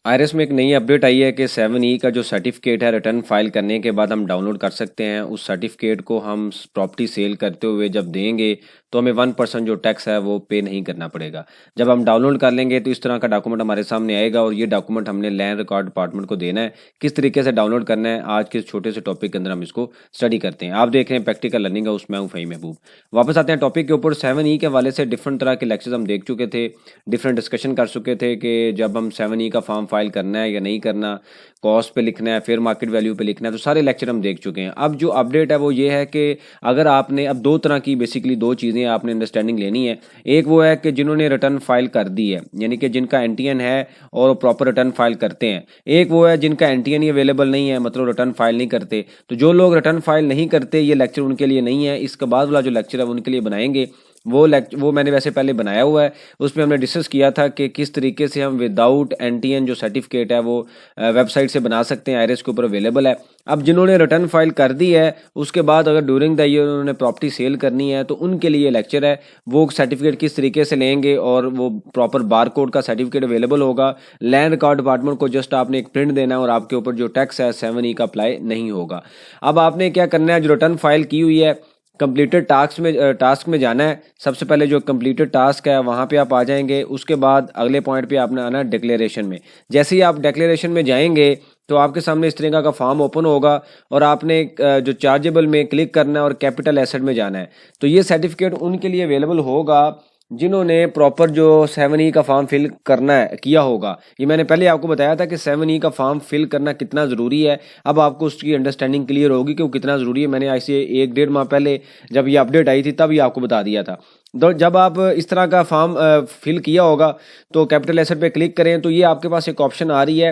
IRS में एक नई अपडेट आई है कि 7E का जो सर्टिफिकेट है रिटर्न फाइल करने के बाद हम डाउनलोड कर सकते हैं। उस सर्टिफिकेट को हम प्रॉपर्टी सेल करते हुए जब देंगे तो हमें 1% जो टैक्स है वो पे नहीं करना पड़ेगा। जब हम डाउनलोड कर लेंगे तो इस तरह का डॉक्यूमेंट हमारे सामने आएगा और ये डॉक्यूमेंट हमने लैंड रिकॉर्ड डिपार्टमेंट को देना है। किस तरीके से डाउनलोड करना है आज के छोटे से टॉपिक के अंदर हम इसको स्टडी करते हैं। आप देख रहे हैं प्रैक्टिकल लर्निंग है, उसमें हूँ फ़हीम महबूब। वापस आते हैं टॉपिक के ऊपर। 7E के हवाले से डिफरेंट तरह के लेक्चर्स हम देख चुके थे, डिफरेंट डिस्कशन कर चुके थे कि जब हम 7E का फॉर्म फाइल करना है या नहीं करना, कॉस्ट पे लिखना है, फिर मार्केट वैल्यू पे लिखना है, तो सारे लेक्चर हम देख चुके हैं। अब जो अपडेट है वो ये है कि अगर आपने अब दो तरह की बेसिकली दो चीज़ें आपने अंडरस्टैंडिंग लेनी है। एक वो है कि जिन्होंने रिटर्न फाइल कर दी है, यानी कि जिनका एनटीएन है और प्रॉपर रिटर्न फाइल करते हैं। एक वो है जिनका एनटीएन ही अवेलेबल नहीं है, मतलब रिटर्न फाइल नहीं करते। तो जो लोग रिटर्न फाइल नहीं करते ये लेक्चर उनके लिए नहीं है। इसके बाद वाला जो लेक्चर है वो उनके लिए बनाएंगे। वो मैंने वैसे पहले बनाया हुआ है, उसमें हमने डिस्कस किया था कि किस तरीके से हम विदाउट एनटीएन जो सर्टिफिकेट है वो वेबसाइट से बना सकते हैं। आईआरएस के ऊपर अवेलेबल है। अब जिन्होंने रिटर्न फाइल कर दी है उसके बाद अगर ड्यूरिंग द ईयर उन्होंने प्रॉपर्टी सेल करनी है तो उनके लिए लेक्चर है। वो सर्टिफिकेट किस तरीके से लेंगे और वो प्रॉपर बार कोड का सर्टिफिकेट अवेलेबल होगा। लैंड रिकॉर्ड डिपार्टमेंट को जस्ट आपने एक प्रिंट देना है और आपके ऊपर जो टैक्स है 7E का अप्लाई नहीं होगा। अब आपने क्या करना है, जो रिटर्न फाइल की हुई है कंप्लीटेड टास्क में जाना है। सबसे पहले जो कंप्लीटेड टास्क है वहाँ पे आप आ जाएंगे। उसके बाद अगले पॉइंट पे आपने आना है डिक्लेरेशन में। जैसे ही आप डिक्लेरेशन में जाएंगे तो आपके सामने इस तरह का फॉर्म ओपन होगा और आपने जो चार्जेबल में क्लिक करना है और कैपिटल एसेट में जाना है। तो ये सर्टिफिकेट उनके लिए अवेलेबल होगा जिन्होंने प्रॉपर जो 7E का फॉर्म फिल करना है किया होगा। ये मैंने पहले आपको बताया था कि 7E का फॉर्म फिल करना कितना ज़रूरी है। अब आपको उसकी अंडरस्टैंडिंग क्लियर होगी कि वो कितना ज़रूरी है। मैंने ऐसे 1-1.5 माह पहले जब ये अपडेट आई थी तब ये आपको बता दिया था। तो जब आप इस तरह का फॉर्म फिल किया होगा तो कैपिटल एसेट पे क्लिक करें तो ये आपके पास एक ऑप्शन आ रही है,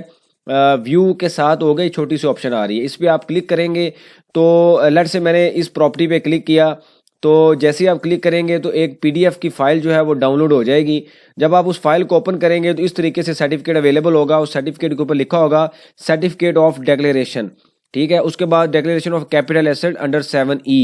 व्यू के साथ हो गई छोटी सी ऑप्शन आ रही है। इस पर आप क्लिक करेंगे तो लेट से मैंने इस प्रॉपर्टी पे क्लिक किया तो जैसे ही आप क्लिक करेंगे तो एक पीडीएफ की फाइल जो है वो डाउनलोड हो जाएगी। जब आप उस फाइल को ओपन करेंगे तो इस तरीके से सर्टिफिकेट अवेलेबल होगा। उस सर्टिफिकेट के ऊपर लिखा होगा सर्टिफिकेट ऑफ डिक्लेरेशन, ठीक है। उसके बाद declaration of capital asset under 7E,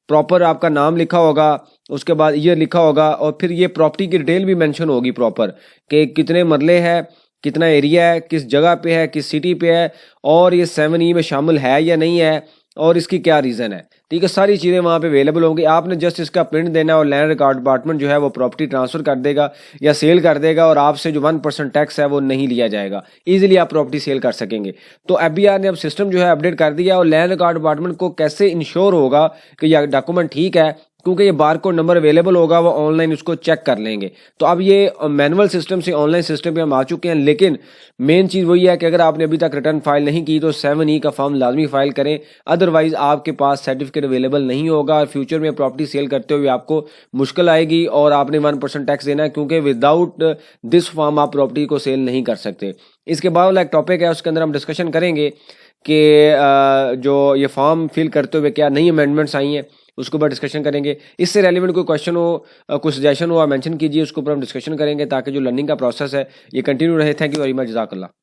proper आपका नाम लिखा होगा, उसके बाद ईयर लिखा होगा और फिर ये प्रॉपर्टी की डिटेल भी मेंशन होगी प्रॉपर कि कितने मरले है, कितना एरिया है, किस जगह पे है, किस सिटी पे है और ये 7E में शामिल है या नहीं है और इसकी क्या रीज़न है। ठीक है, सारी चीज़ें वहाँ पे अवेलेबल होंगी। आपने जस्ट इसका प्रिंट देना और लैंड रिकॉर्ड डिपार्टमेंट जो है वो प्रॉपर्टी ट्रांसफ़र कर देगा या सेल कर देगा और आपसे जो 1% टैक्स है वो नहीं लिया जाएगा। ईजिली आप प्रॉपर्टी सेल कर सकेंगे। तो एफबीआर ने अब सिस्टम जो है अपडेट कर दिया और लैंड रिकॉर्ड डिपार्टमेंट को कैसे इंश्योर होगा कि यह डॉक्यूमेंट ठीक है, क्योंकि ये बारकोड नंबर अवेलेबल होगा, वो ऑनलाइन उसको चेक कर लेंगे। तो अब ये मैनुअल सिस्टम से ऑनलाइन सिस्टम पे हम आ चुके हैं। लेकिन मेन चीज़ वही है कि अगर आपने अभी तक रिटर्न फाइल नहीं की तो 7E का फॉर्म लाजमी फाइल करें, अदरवाइज आपके पास सर्टिफिकेट अवेलेबल नहीं होगा और फ्यूचर में प्रॉपर्टी सेल करते हुए आपको मुश्किल आएगी और आपने 1% टैक्स देना है, क्योंकि विदाउट दिस फॉर्म आप प्रॉपर्टी को सेल नहीं कर सकते। इसके बाद वाला एक टॉपिक है, उसके अंदर हम डिस्कशन करेंगे कि जो ये फॉर्म फिल करते हुए क्या नई अमेंडमेंट्स आई हैं उसके ऊपर डिस्कशन करेंगे। इससे रेलिवेंट कोई क्वेश्चन हो, कोई सजेशन हो, आप मेंशन कीजिए, उसके ऊपर हम डिस्कशन करेंगे ताकि जो लर्निंग का प्रोसेस है ये कंटिन्यू रहे। थैंक यू वेरी मच, जज़ाकल्लाह।